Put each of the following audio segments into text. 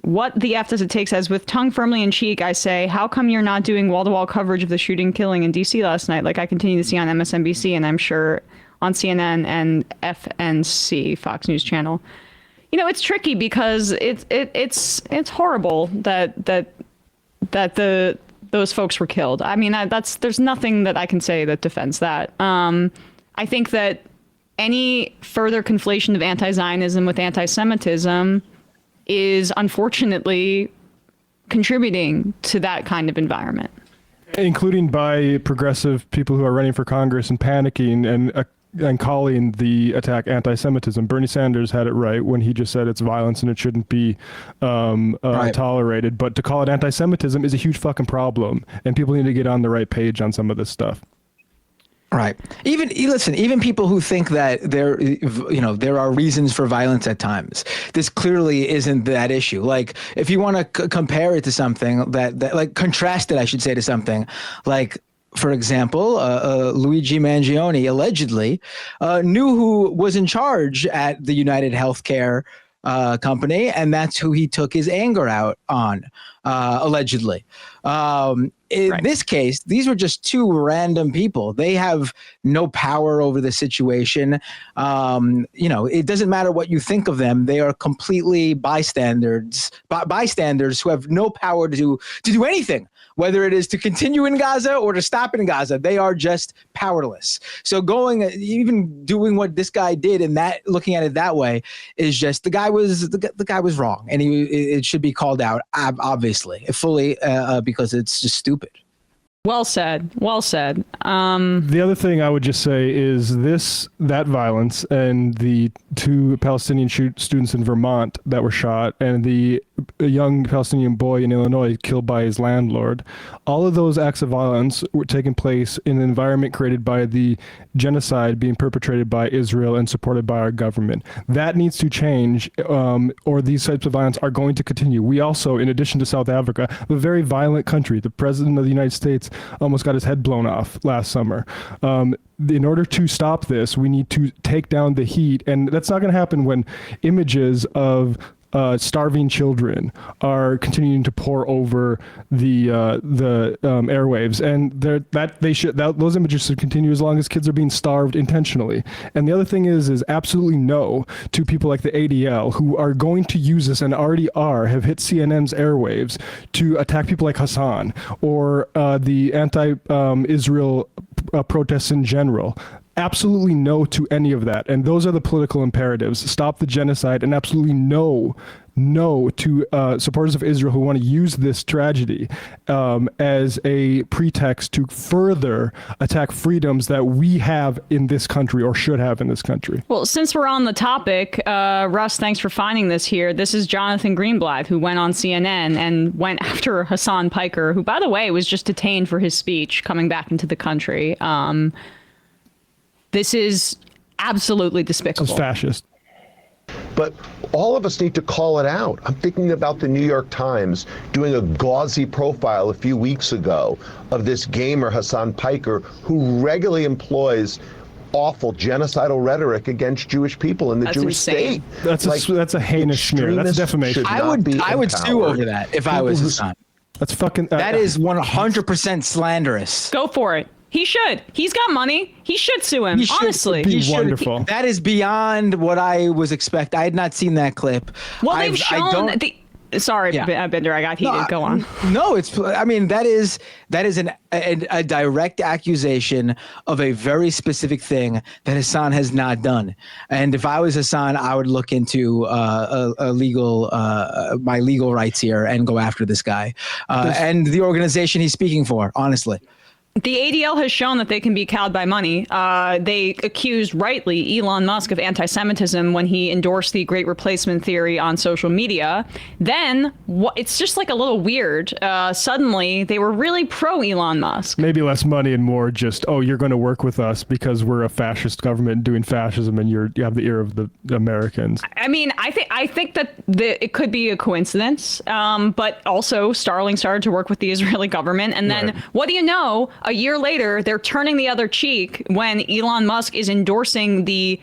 what the F does it take says, with tongue firmly in cheek, I say, how come you're not doing wall-to-wall coverage of the shooting killing in D.C. last night, like I continue to see on MSNBC, and I'm sure on CNN and FNC, Fox News Channel. You know, it's tricky because it's horrible that those folks were killed. I mean, there's nothing that I can say that defends that. I think that any further conflation of anti-Zionism with anti-Semitism is unfortunately contributing to that kind of environment. Including by progressive people who are running for Congress and panicking and calling the attack anti-Semitism. Bernie Sanders had it right when he just said it's violence and it shouldn't be tolerated. But to call it anti-Semitism is a huge fucking problem, and people need to get on the right page on some of this stuff. Right. Even people who think that there are reasons for violence at times, this clearly isn't that issue. Like, if you want to compare it to something that like contrast it, I should say, to something like, for example, Luigi Mangione allegedly knew who was in charge at the United Healthcare company, and that's who he took his anger out on, allegedly. In this case, these were just two random people. They have no power over the situation. It doesn't matter what you think of them. They are completely bystanders who have no power to do anything, whether it is to continue in Gaza or to stop in Gaza. They are just powerless. So even doing what this guy did and looking at it that way is just the guy was wrong, and it should be called out, obviously, fully, because it's just stupid. Well said. Well said. The other thing I would just say is that violence and the two Palestinian students in Vermont that were shot and the young Palestinian boy in Illinois killed by his landlord, all of those acts of violence were taking place in an environment created by the genocide being perpetrated by Israel and supported by our government. That needs to change, or these types of violence are going to continue. We also, in addition to South Africa, have a very violent country. The president of the United States almost got his head blown off last summer. In order to stop this, we need to take down the heat, and that's not going to happen when images of starving children are continuing to pour over the airwaves, and those images should continue as long as kids are being starved intentionally. And the other thing is absolutely no to people like the ADL who are going to use this and already have hit CNN's airwaves to attack people like Hasan or the anti-Israel protests in general. Absolutely no to any of that. And those are the political imperatives. Stop the genocide, and absolutely no to supporters of Israel who want to use this tragedy as a pretext to further attack freedoms that we have in this country, or should have in this country. Well, since we're on the topic, Russ, thanks for finding this here. This is Jonathan Greenblatt, who went on CNN and went after Hasan Piker, who, by the way, was just detained for his speech coming back into the country. This is absolutely despicable. It's fascist. But all of us need to call it out. I'm thinking about the New York Times doing a gauzy profile a few weeks ago of this gamer, Hasan Piker, who regularly employs awful genocidal rhetoric against Jewish people in the Jewish state. That's a heinous smear. That's defamation. I would sue over that if I was Hasan. That's fucking. That is 100% slanderous. Go for it. He should. He's got money. He should sue him. Honestly, he should. Wonderful. That is beyond what I was expecting. I had not seen that clip. Well, they've shown Sorry, Bender, I got heated. Go on. No, that is a direct accusation of a very specific thing that Hasan has not done. And if I was Hasan, I would look into my legal rights here and go after this guy and the organization he's speaking for, honestly. The ADL has shown that they can be cowed by money. They accused rightly Elon Musk of anti-Semitism when he endorsed the Great Replacement theory on social media. Then it's just like a little weird. Suddenly they were really pro Elon Musk. Maybe less money and more just, you're going to work with us because we're a fascist government doing fascism and you have the ear of the Americans. I mean, I think that it could be a coincidence, but also Starlink started to work with the Israeli government, and then what do you know? a year later, they're turning the other cheek when Elon Musk is endorsing the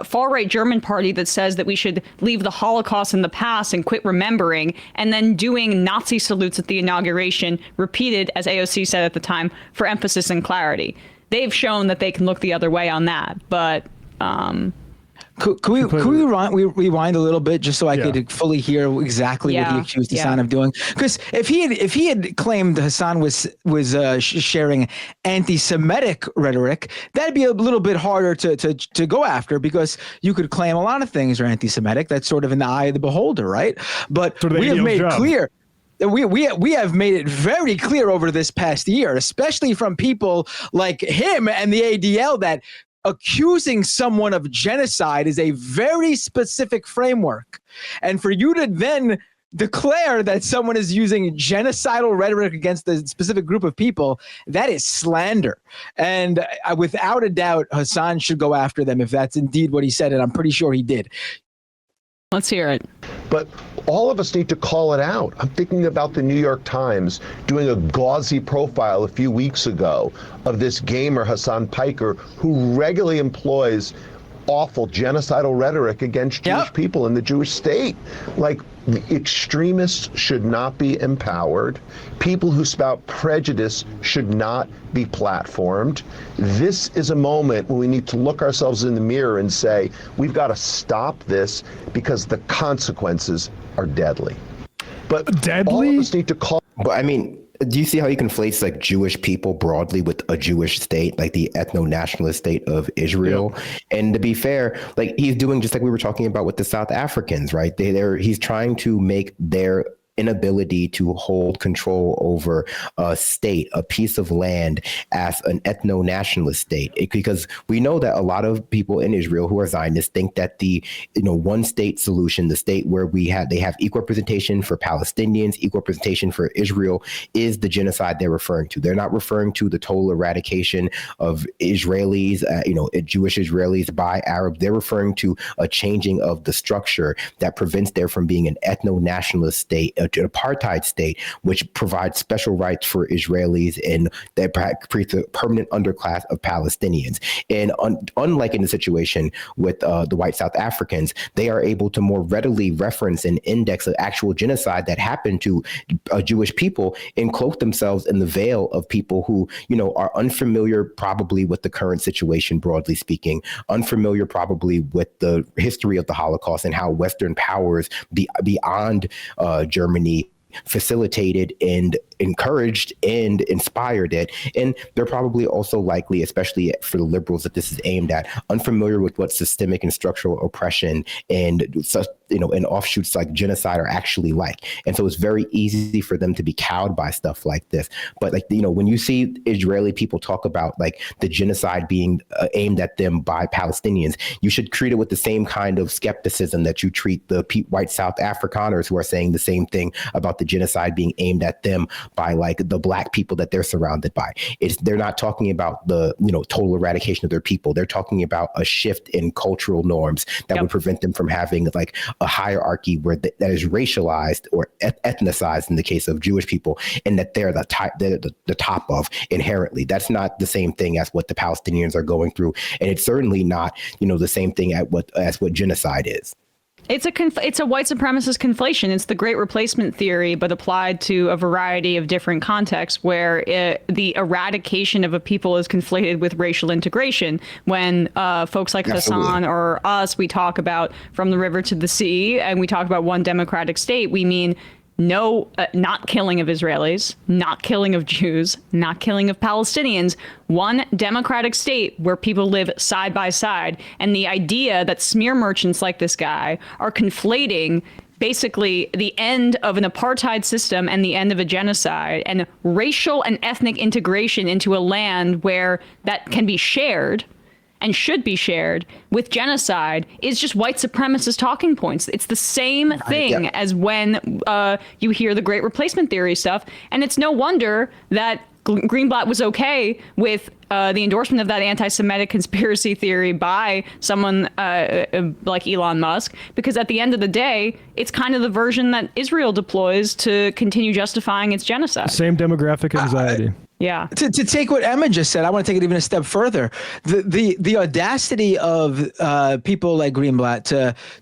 far-right German party that says that we should leave the Holocaust in the past and quit remembering, and then doing Nazi salutes at the inauguration, repeated, as AOC said at the time, for emphasis and clarity. They've shown that they can look the other way on that, but Could we rewind a little bit just so I could fully hear exactly what he accused Hasan of doing? Because if he had claimed Hasan was sharing anti-Semitic rhetoric, that'd be a little bit harder to go after, because you could claim a lot of things are anti-Semitic. That's sort of in the eye of the beholder, right? But we have made clear. We have made it very clear over this past year, especially from people like him and the ADL, that accusing someone of genocide is a very specific framework. And for you to then declare that someone is using genocidal rhetoric against a specific group of people, that is slander. And without a doubt, Hasan should go after them if that's indeed what he said, and I'm pretty sure he did. Let's hear it. But all of us need to call it out. I'm thinking about the New York Times doing a gauzy profile a few weeks ago of this gamer, Hasan Piker, who regularly employs awful genocidal rhetoric against Jewish people in the Jewish state. Like, the extremists should not be empowered. People who spout prejudice should not be platformed. This is a moment when we need to look ourselves in the mirror and say, we've got to stop this because the consequences are deadly. But all of us need to call. But I mean, do you see how he conflates like Jewish people broadly with a Jewish state, like the ethno-nationalist state of Israel? Yeah. And to be fair, like he's doing just like we were talking about with the South Africans, right? He's trying to make their inability to hold control over a state, a piece of land, as an ethno-nationalist state. Because we know that a lot of people in Israel who are Zionists think that the one state solution, the state where they have equal representation for Palestinians, equal representation for Israel, is the genocide they're referring to. They're not referring to the total eradication of Israelis, Jewish Israelis by Arabs. They're referring to a changing of the structure that prevents there from being an ethno-nationalist state, an apartheid state, which provides special rights for Israelis and that creates a permanent underclass of Palestinians. And unlike in the situation with the white South Africans, they are able to more readily reference and index an actual genocide that happened to Jewish people and cloak themselves in the veil of people who, are unfamiliar probably with the current situation, broadly speaking, unfamiliar probably with the history of the Holocaust and how Western powers beyond Germany facilitated and encouraged and inspired it. And they're probably also likely, especially for the liberals that this is aimed at, unfamiliar with what systemic and structural oppression and such, and offshoots like genocide are actually like. And so it's very easy for them to be cowed by stuff like this. But when you see Israeli people talk about like the genocide being aimed at them by Palestinians, you should treat it with the same kind of skepticism that you treat the white South Afrikaners who are saying the same thing about the genocide being aimed at them by like the black people that they're surrounded by. They're not talking about the total eradication of their people. They're talking about a shift in cultural norms that would prevent them from having like a hierarchy where that is racialized or ethnicized in the case of Jewish people, and that they're the top of inherently. That's not the same thing as what the Palestinians are going through, and it's certainly not the same thing as what genocide is. It's a white supremacist conflation. It's the great replacement theory, but applied to a variety of different contexts where the eradication of a people is conflated with racial integration. When folks like Hasan or us, we talk about from the river to the sea, and we talk about one democratic state, we mean no, not killing of Israelis, not killing of Jews, not killing of Palestinians, one democratic state where people live side by side. And the idea that smear merchants like this guy are conflating basically the end of an apartheid system and the end of a genocide and racial and ethnic integration into a land where that can be shared and should be shared with genocide is just white supremacist talking points. It's the same thing as when you hear the great replacement theory stuff. And it's no wonder that Greenblatt was okay with the endorsement of that anti-Semitic conspiracy theory by someone like Elon Musk, because at the end of the day, it's kind of the version that Israel deploys to continue justifying its genocide. Same demographic anxiety. Yeah. To take what Emma just said, I want to take it even a step further. The audacity of people like Greenblatt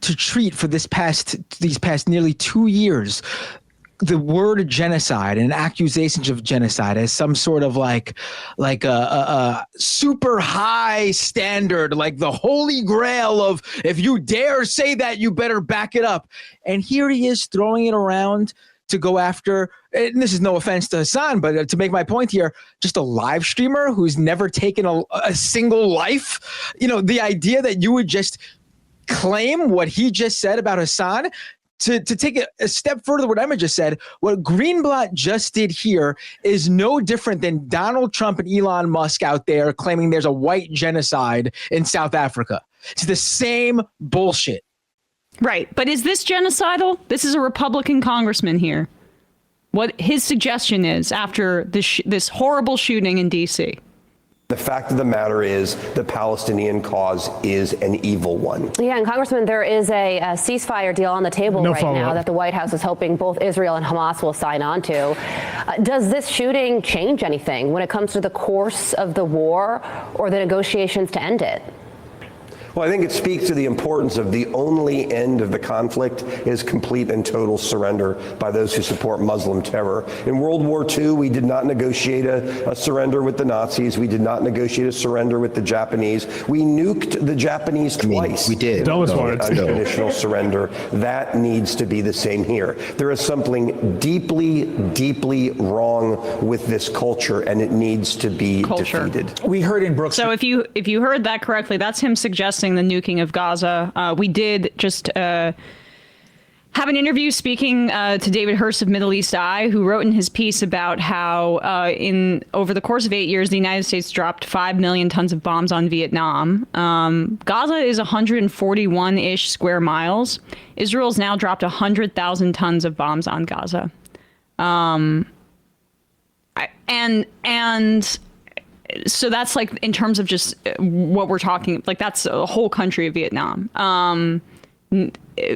to treat for these past nearly 2 years the word genocide and accusations of genocide as some sort of like a super high standard, like the holy grail of if you dare say that, you better back it up. And here he is throwing it around to go after, and this is no offense to Hasan, but to make my point here, just a live streamer who's never taken a single life. You know, the idea that you would just claim what he just said about Hasan, to take it a step further, what Emma just said, what Greenblatt just did here is no different than Donald Trump and Elon Musk out there claiming there's a white genocide in South Africa. It's the same bullshit. Right. But is this genocidal? This is a Republican congressman here. What his suggestion is after this horrible shooting in D.C. The fact of the matter is the Palestinian cause is an evil one. Yeah, and Congressman, there is a ceasefire deal on the table right now that the White House is hoping both Israel and Hamas will sign on to. Does this shooting change anything when it comes to the course of the war or the negotiations to end it? Well, I think it speaks to the importance of the only end of the conflict is complete and total surrender by those who support Muslim terror. In World War II, we did not negotiate a surrender with the Nazis. We did not negotiate a surrender with the Japanese. We nuked the Japanese twice. We did. Unconditional surrender. That needs to be the same here. There is something deeply, deeply wrong with this culture, and it needs to be defeated. We heard in Brooks. So if you heard that correctly, that's him suggesting the nuking of Gaza. We did just have an interview speaking to David Hurst of Middle East Eye, who wrote in his piece about how over the course of 8 years, the United States dropped 5 million tons of bombs on Vietnam. Gaza is 141-ish square miles. Israel's now dropped 100,000 tons of bombs on Gaza. So that's like in terms of just what we're talking, like that's a whole country of Vietnam.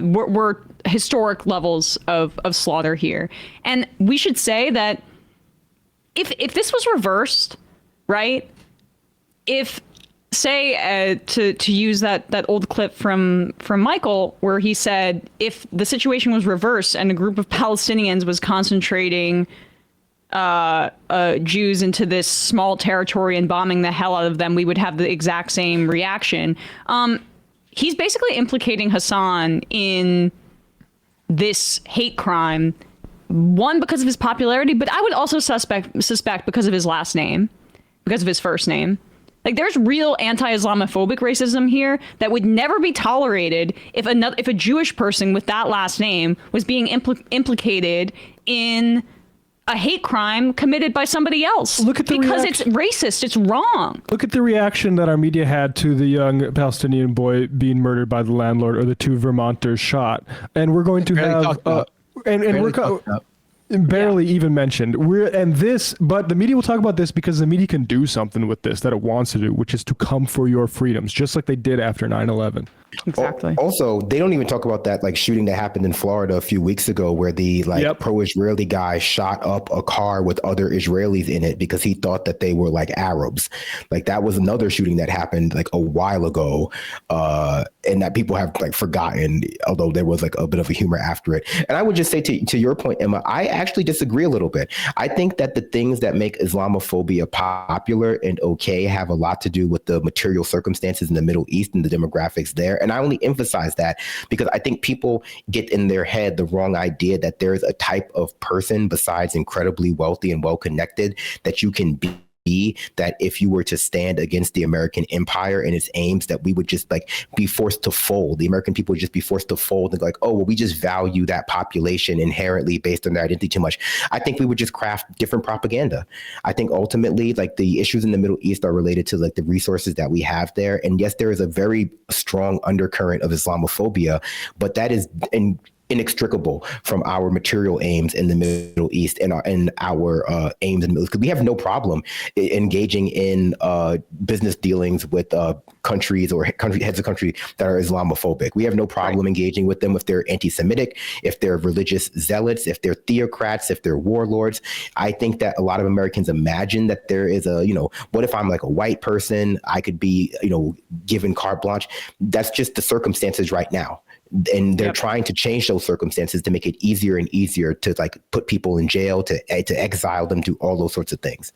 We're historic levels of slaughter here. And we should say that if this was reversed, right? If say to use that old clip from Michael where he said if the situation was reversed and a group of Palestinians was concentrating Jews into this small territory and bombing the hell out of them, we would have the exact same reaction. He's basically implicating Hasan in this hate crime, one, because of his popularity, but I would also suspect because of his last name, because of his first name. Like there's real anti-Islamophobic racism here that would never be tolerated if a Jewish person with that last name was being implicated in a hate crime committed by somebody else. Look at the because it's racist. It's wrong. Look at the reaction that our media had to the young Palestinian boy being murdered by the landlord, or the two Vermonters shot. And we're going to have barely even mentioned. But the media will talk about this because the media can do something with this that it wants to do, which is to come for your freedoms, just like they did after 9/11. Exactly. Also, they don't even talk about that like shooting that happened in Florida a few weeks ago, where the pro-Israeli guy shot up a car with other Israelis in it because he thought that they were like Arabs. Like that was another shooting that happened like a while ago, and that people have like forgotten, although there was like a bit of a humor after it. And I would just say to your point, Emma, I actually disagree a little bit. I think that the things that make Islamophobia popular and okay have a lot to do with the material circumstances in the Middle East and the demographics there. And I only emphasize that because I think people get in their head the wrong idea that there's a type of person besides incredibly wealthy and well-connected that you can be, that if you were to stand against the American empire and its aims, that we would just like be forced to fold. The American people would just be forced to fold and like, oh, well, we just value that population inherently based on their identity too much. I think we would just craft different propaganda. I think ultimately like the issues in the Middle East are related to like the resources that we have there. And yes, there is a very strong undercurrent of Islamophobia, but that is inextricable from our material aims in the Middle East and our aims in the Middle East. Because we have no problem engaging in business dealings with countries or heads of country that are Islamophobic. We have no problem engaging with them if they're anti-Semitic, if they're religious zealots, if they're theocrats, if they're warlords. I think that a lot of Americans imagine that there is what if I'm like a white person, I could be, given carte blanche. That's just the circumstances right now. And they're trying to change those circumstances to make it easier and easier to like put people in jail, to exile them, do all those sorts of things.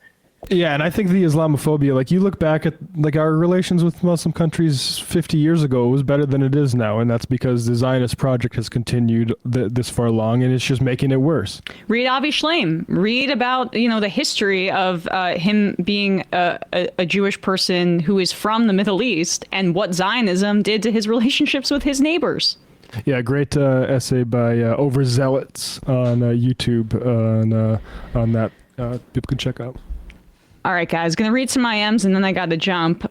Yeah, and I think the Islamophobia, like you look back at like our relations with Muslim countries 50 years ago, it was better than it is now. And that's because the Zionist project has continued this far along, and it's just making it worse. Read Avi Shlaim. Read about, the history of him being a Jewish person who is from the Middle East and what Zionism did to his relationships with his neighbors. Yeah, great essay by Overzealots on YouTube on that. People can check out. All right, guys, going to read some IMs and then I got to jump.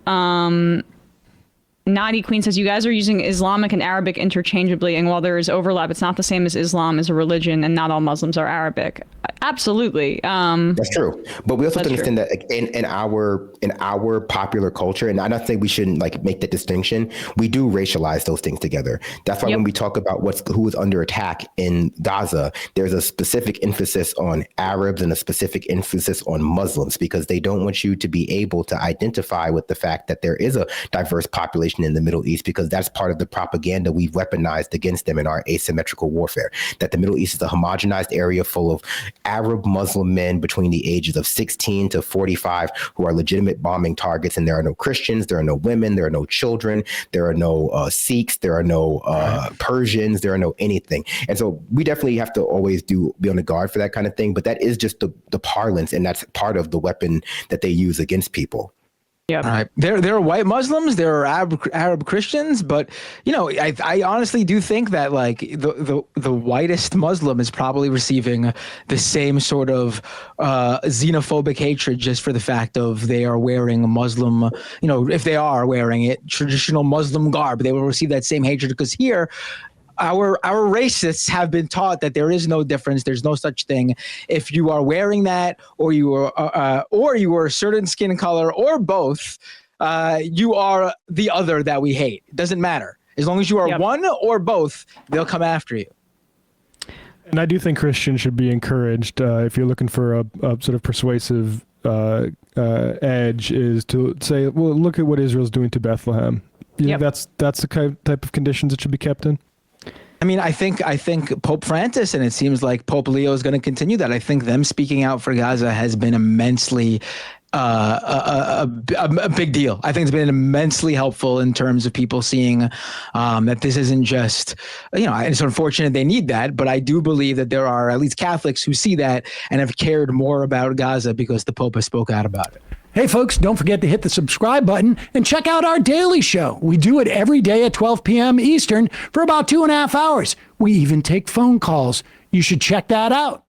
Naughty Queen says, you guys are using Islamic and Arabic interchangeably, and while there is overlap, it's not the same as Islam as a religion, and not all Muslims are Arabic. Absolutely. That's true. But we also have to understand that in our popular culture, and I'm not saying we shouldn't like make that distinction, we do racialize those things together. That's why when we talk about who is under attack in Gaza, there's a specific emphasis on Arabs and a specific emphasis on Muslims, because they don't want you to be able to identify with the fact that there is a diverse population in the Middle East, because that's part of the propaganda we've weaponized against them in our asymmetrical warfare, that the Middle East is a homogenized area full of Arab Muslim men between the ages of 16 to 45 who are legitimate bombing targets. And there are no Christians, there are no women, there are no children, there are no Sikhs, there are no Persians, there are no anything. And so we definitely have to always be on the guard for that kind of thing. But that is just the parlance, and that's part of the weapon that they use against people. Yeah. All right. There are white Muslims, there are Arab Christians, but I honestly do think that like the whitest Muslim is probably receiving the same sort of xenophobic hatred just for the fact of they are wearing a Muslim, if they are wearing it, traditional Muslim garb, they will receive that same hatred, because here our racists have been taught that there is no difference. There's no such thing. If you are wearing that, or you are a certain skin color, or both, you are the other that we hate. It doesn't matter. As long as you are one or both, they'll come after you. And I do think Christians should be encouraged, if you're looking for a sort of persuasive edge, is to say, well, look at what Israel's doing to Bethlehem. That's the type of conditions it should be kept in. I mean, I think Pope Francis, and it seems like Pope Leo is going to continue that. I think them speaking out for Gaza has been immensely a big deal. I think it's been immensely helpful in terms of people seeing that this isn't just, it's unfortunate they need that, but I do believe that there are at least Catholics who see that and have cared more about Gaza because the Pope has spoke out about it. Hey, folks, don't forget to hit the subscribe button and check out our daily show. We do it every day at 12 p.m. Eastern for about 2.5 hours. We even take phone calls. You should check that out.